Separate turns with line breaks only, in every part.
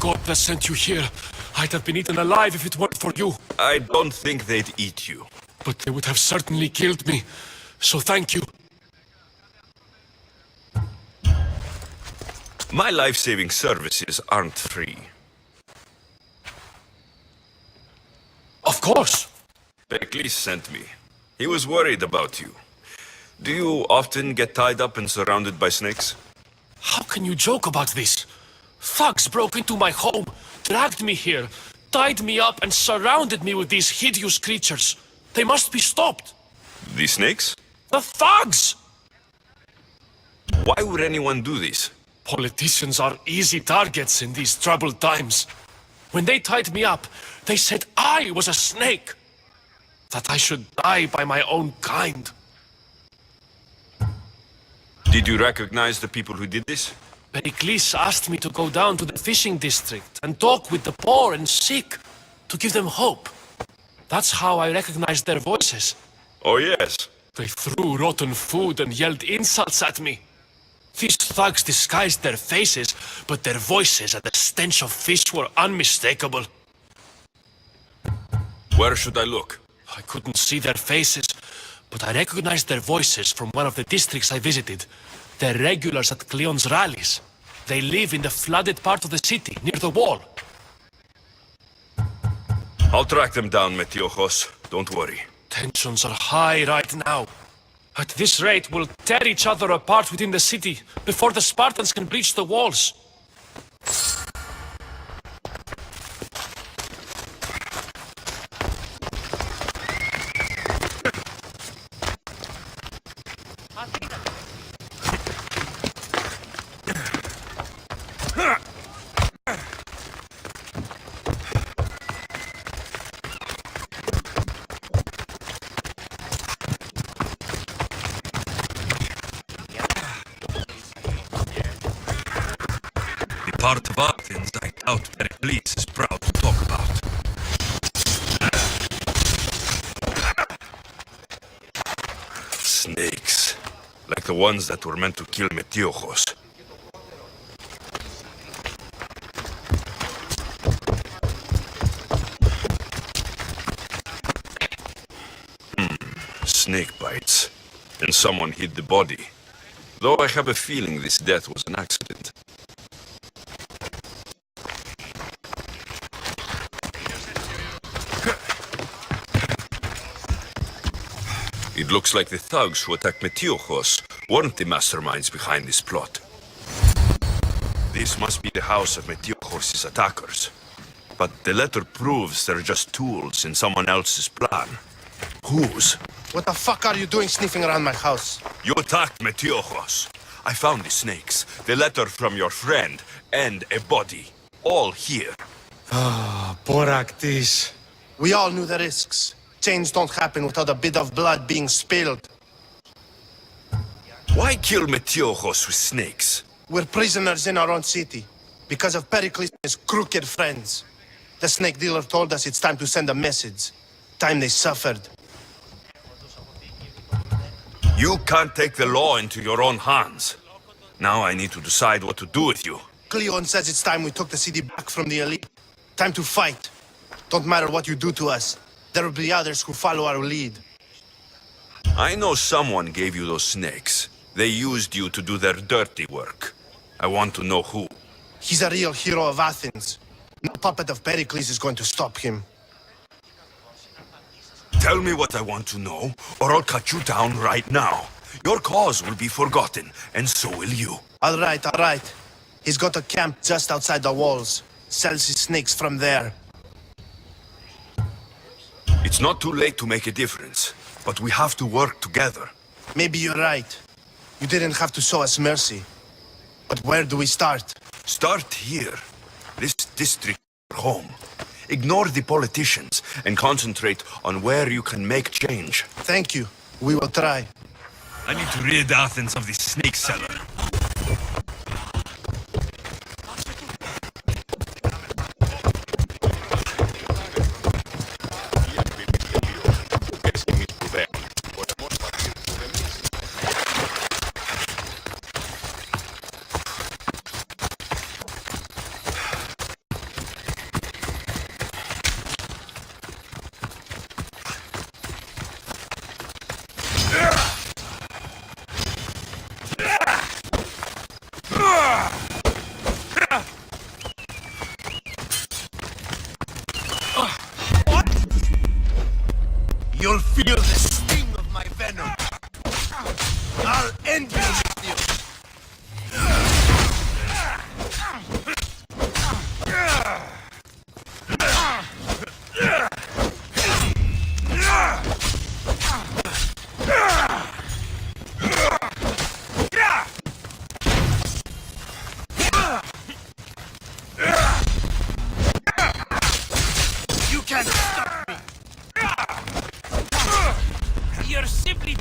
God that sent you here. I'd have been eaten alive if it weren't for you.
I don't think they'd eat you.
But they would have certainly killed me. So thank you.
My life-saving services aren't free.
Of course.
Pericles sent me. He was worried about you. Do you often get tied up and surrounded by snakes?
How can you joke about this? Thugs broke into my home, dragged me here, tied me up and surrounded me with these hideous creatures. They must be stopped.
The snakes?
The thugs!
Why would anyone do this?
Politicians are easy targets in these troubled times. When they tied me up, they said I was a snake. That I should die by my own kind.
Did you recognize the people who did this?
Pericles asked me to go down to the fishing district and talk with the poor and sick, to give them hope. That's how I recognized their voices.
Oh yes.
They threw rotten food and yelled insults at me. These thugs disguised their faces, but their voices and the stench of fish were unmistakable.
Where should I look?
I couldn't see their faces, but I recognized their voices from one of the districts I visited. They're regulars at Cleon's rallies. They live in the flooded part of the city, near the wall.
I'll track them down, metiochos. Don't worry.
Tensions are high right now. At this rate, we'll tear each other apart within the city, before the Spartans can breach the walls.
Part of Athens I doubt Pericles is proud to talk about. Snakes. Like the ones that were meant to kill metiochos. Snake bites. And someone hid the body. Though I have a feeling this death was an accident. It looks like the thugs who attacked Metiochos weren't the masterminds behind this plot. This must be the house of Metiochos' attackers. But the letter proves they're just tools in someone else's plan. Whose?
What the fuck are you doing sniffing around my house?
You attacked Metiochos. I found the snakes, the letter from your friend, and a body. All here.
Boraktis. We all knew the risks. Change don't happen without a bit of blood being spilled.
Why kill Metiochos with snakes?
We're prisoners in our own city, because of Pericles and his crooked friends. The snake dealer told us it's time to send a message. Time they suffered.
You can't take the law into your own hands. Now I need to decide what to do with you.
Cleon says it's time we took the city back from the elite. Time to fight. Don't matter what you do to us. There will be others who follow our lead.
I know someone gave you those snakes. They used you to do their dirty work. I want to know who.
He's a real hero of Athens. No puppet of Pericles is going to stop him.
Tell me what I want to know, or I'll cut you down right now. Your cause will be forgotten, and so will you.
All right. He's got a camp just outside the walls. Sells his snakes from there.
It's not too late to make a difference, but we have to work together.
Maybe you're right. You didn't have to show us mercy. But where do we start?
Start here. This district is your home. Ignore the politicians and concentrate on where you can make change.
Thank you. We will try.
I need to rid Athens of this snake seller.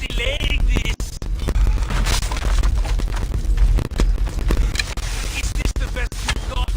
delaying this? Is this the best you've got?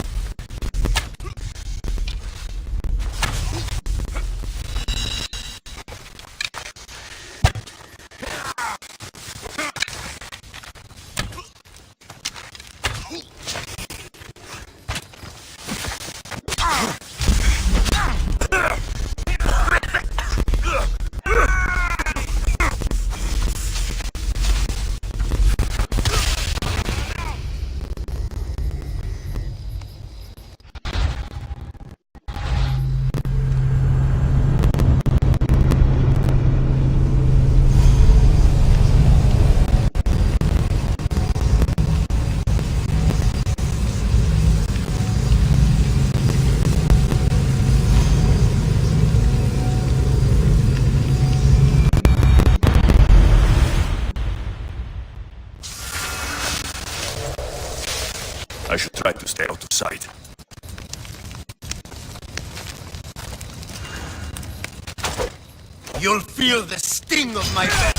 I should try to stay out of sight.
You'll feel the sting of my venom.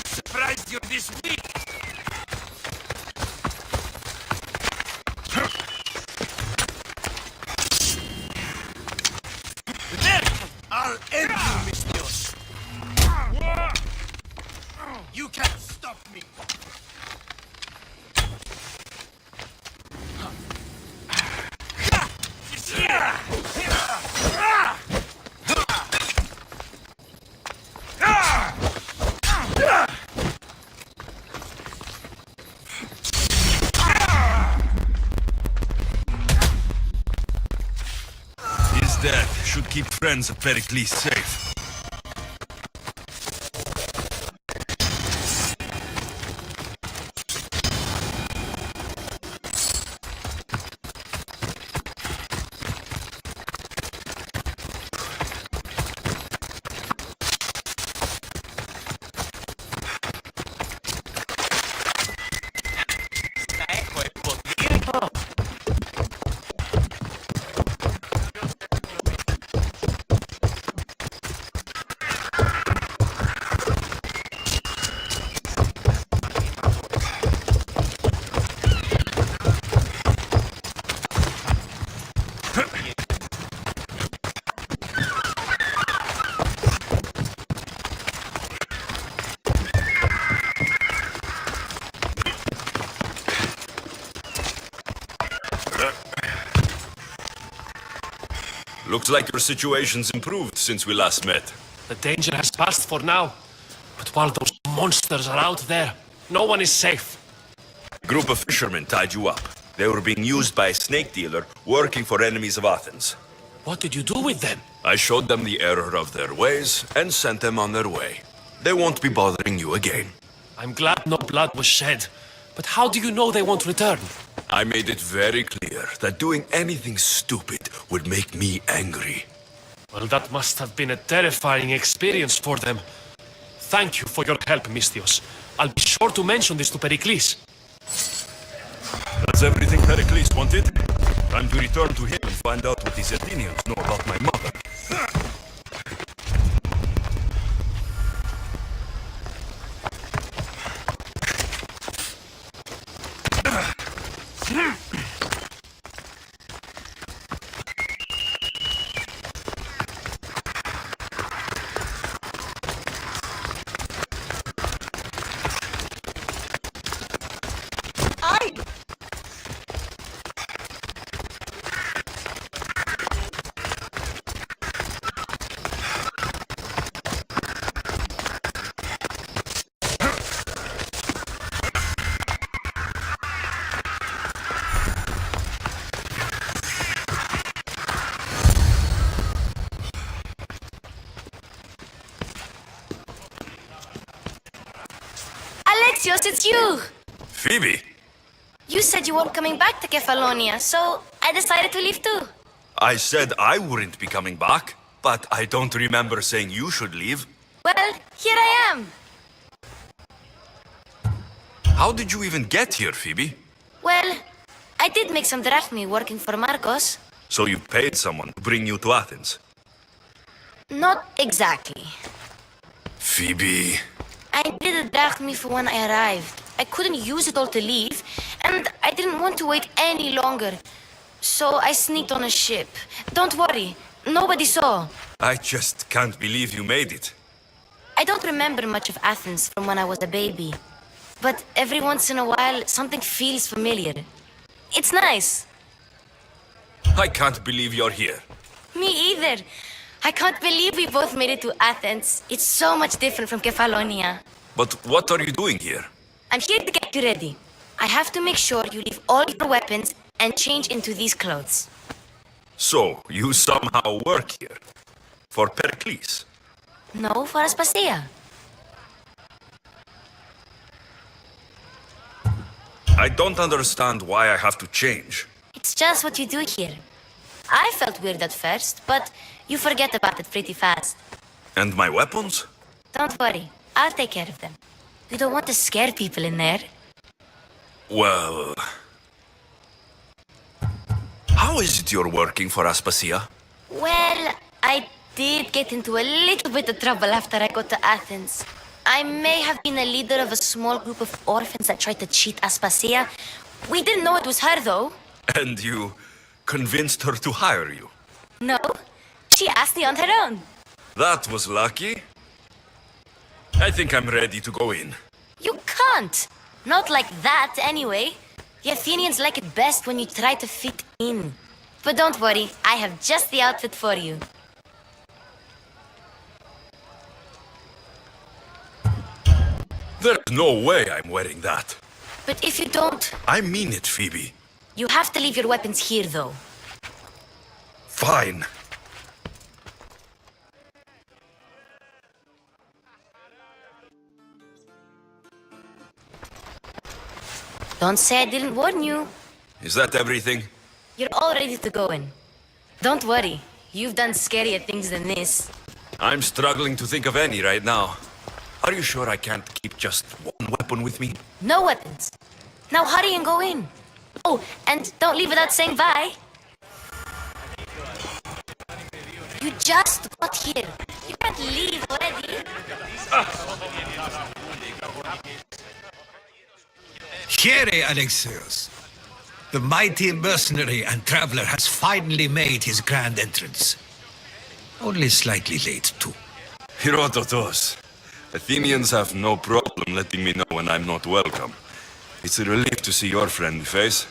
Surprised you're this weak.
There! I'll end you, metiochos. You can't stop me.
His death should keep friends of Pericles safe. Looks like your situation's improved since we last met.
The danger has passed for now. But while those monsters are out there, no one is safe.
A group of fishermen tied you up. They were being used by a snake dealer working for enemies of Athens.
What did you do with them?
I showed them the error of their ways and sent them on their way. They won't be bothering you again.
I'm glad no blood was shed. But how do you know they won't return?
I made it very clear that doing anything stupid would make me angry.
Well, that must have been a terrifying experience for them. Thank you for your help, Mystios. I'll be sure to mention this to Pericles.
That's everything Pericles wanted. Time to return to him and find out what these Athenians know about my mother.
Alexios, it's you!
Phoebe!
You said you weren't coming back to Kefalonia, so I decided to leave too.
I said I wouldn't be coming back, but I don't remember saying you should leave.
Well, here I am.
How did you even get here, Phoebe?
Well, I did make some drachmi working for Marcos.
So you paid someone to bring you to Athens?
Not exactly.
Phoebe...
I needed a drachmi for when I arrived. I couldn't use it all to leave, and I didn't want to wait any longer. So I sneaked on a ship. Don't worry, nobody saw.
I just can't believe you made it.
I don't remember much of Athens from when I was a baby. But every once in a while, something feels familiar. It's nice.
I can't believe you're here.
Me either. I can't believe we both made it to Athens. It's so much different from Kefalonia.
But what are you doing here?
I'm here to get you ready. I have to make sure you leave all your weapons and change into these clothes.
So, you somehow work here? For Pericles?
No, for Aspasia.
I don't understand why I have to change.
It's just what you do here. I felt weird at first, but you forget about it pretty fast.
And my weapons?
Don't worry, I'll take care of them. You don't want to scare people in there.
Well... How is it you're working for Aspasia?
Well, I did get into a little bit of trouble after I got to Athens. I may have been a leader of a small group of orphans that tried to cheat Aspasia. We didn't know it was her, though.
And you convinced her to hire you?
No, she asked me on her own.
That was lucky. I think I'm ready to go in.
You can't. Not like that, anyway. The Athenians like it best when you try to fit in. But don't worry, I have just the outfit for you.
There's no way I'm wearing that.
But if you don't,
I mean it, Phoebe.
you have to leave your weapons here, though.
Fine.
Don't say I didn't warn you.
Is that everything?
You're all ready to go in. Don't worry, you've done scarier things than this.
I'm struggling to think of any right now. Are you sure I can't keep just one weapon with me?
No weapons. Now hurry and go in. Oh, and don't leave without saying bye. You just got here. You can't leave already.
Here, Alexios. The mighty mercenary and traveler has finally made his grand entrance. Only slightly late, too.
Herodotus. Athenians have no problem letting me know when I'm not welcome. It's a relief to see your friendly face.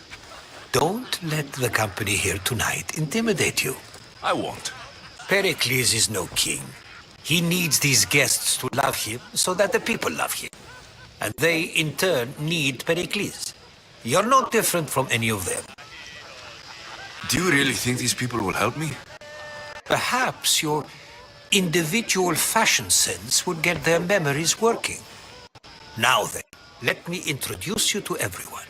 Don't let the company here tonight intimidate you.
I won't.
Pericles is no king. He needs these guests to love him so that the people love him. And they, in turn, need Pericles. You're no different from any of them.
Do you really think these people will help me?
Perhaps your individual fashion sense would get their memories working. Now then, let me introduce you to everyone.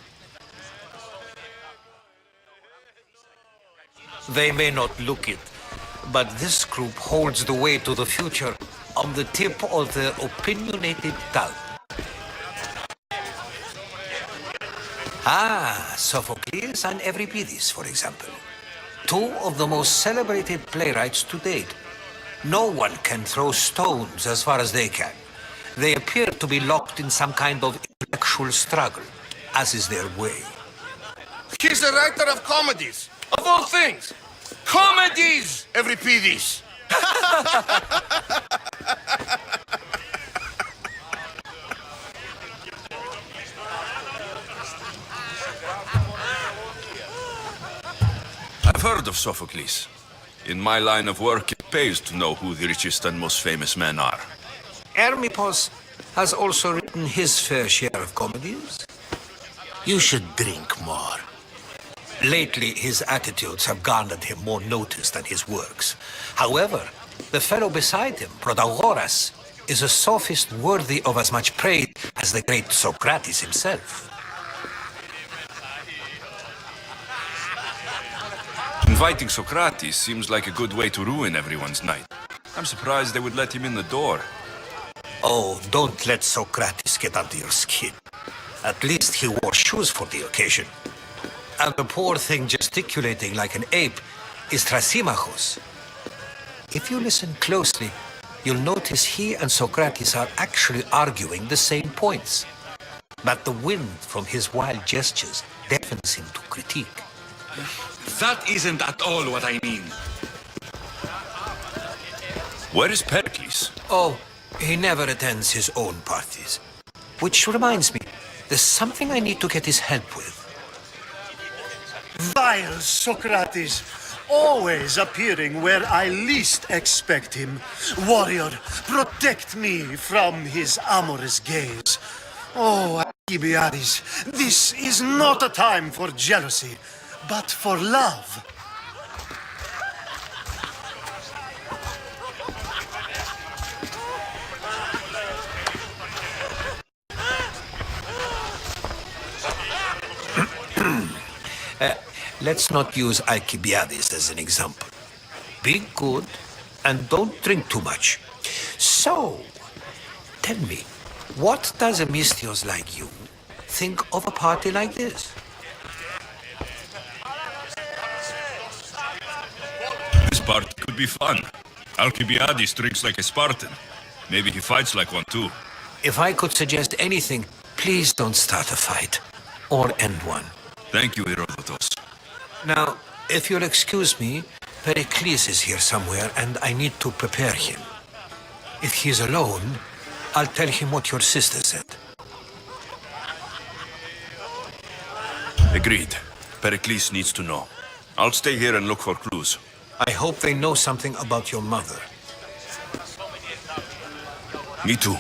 They may not look it, but this group holds the way to the future on the tip of their opinionated tongue. Ah, Sophocles and Euripides, for example. Two of the most celebrated playwrights to date. No one can throw stones as far as they can. They appear to be locked in some kind of intellectual struggle, as is their way.
He's a writer of comedies, of all things. Comedies, Euripides.
I've heard of Sophocles. In my line of work, it pays to know who the richest and most famous men are.
Hermippos has also written his fair share of comedies. You should drink more. Lately, his attitudes have garnered him more notice than his works. However, the fellow beside him, Protagoras, is a sophist worthy of as much praise as the great Socrates himself.
Inviting Socrates seems like a good way to ruin everyone's night. I'm surprised they would let him in the door.
Oh, don't let Socrates get under your skin. At least he wore shoes for the occasion. And the poor thing gesticulating like an ape is Thrasymachos. If you listen closely, you'll notice he and Socrates are actually arguing the same points. But the wind from his wild gestures deafens him to critique.
That isn't at all what I mean.
Where is Pericles?
Oh, he never attends his own parties. Which reminds me, there's something I need to get his help with.
Vile Socrates, always appearing where I least expect him. Warrior, protect me from his amorous gaze. Oh, Alcibiades, this is not a time for jealousy, but for love.
Let's not use Alcibiades as an example. Be good and don't drink too much. So, tell me, what does a mystios like you think of a party like this?
This party could be fun. Alcibiades drinks like a Spartan. Maybe he fights like one too.
If I could suggest anything, please don't start a fight or end one.
Thank you, Herodotus.
Now, if you'll excuse me, Pericles is here somewhere and I need to prepare him. If he's alone, I'll tell him what your sister said.
Agreed. Pericles needs to know. I'll stay here and look for clues.
I hope they know something about your mother.
Me too.